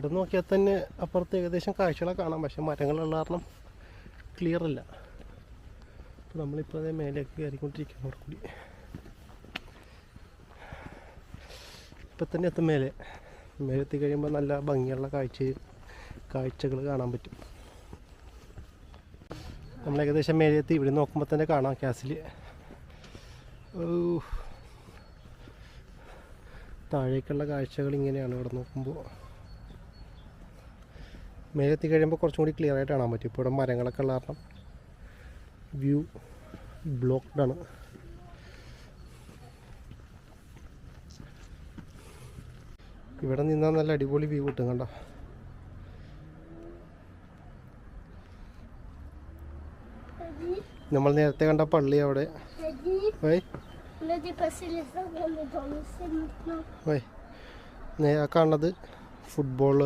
ഇവിടെ നോക്കിയാൽ തന്നെ അപ്പുറത്ത് ഏകദേശം കാഴ്ചകളൊക്കെ കാണാം, പക്ഷെ മരങ്ങളുള്ള കാരണം ക്ലിയർ അല്ല. അപ്പോൾ നമ്മളിപ്പോൾ അതേ മേലേക്ക് കയറിക്കൊണ്ടിരിക്കുന്നു. അവിടെ കൂടി ഇപ്പം തന്നെ എത്തും മേലെത്തി കഴിയുമ്പോൾ നല്ല ഭംഗിയുള്ള കാഴ്ചകൾ കാണാൻ പറ്റും. നമ്മൾ ഏകദേശം മേലെത്തി. ഇവിടെ നോക്കുമ്പോൾ തന്നെ കാണാം ക്യാസിൽ താഴേക്കുള്ള കാഴ്ചകൾ ഇങ്ങനെയാണ്. ഇവിടെ നോക്കുമ്പോൾ മേലെത്തി കഴിയുമ്പോൾ കുറച്ചും കൂടി ക്ലിയർ ആയിട്ട് കാണാൻ പറ്റും. ഇപ്പോൾ ഇവിടെ മരങ്ങളൊക്കെ ഉള്ള കാരണം വ്യൂ ബ്ലോക്ക്ഡാണ്. ഇവിടെ നിന്നാൽ നല്ല അടിപൊളി വ്യൂ കിട്ടും. കണ്ടോ, നമ്മൾ നേരത്തെ കണ്ട പള്ളി അവിടെ. കാണുന്നത് ഫുട്ബോൾ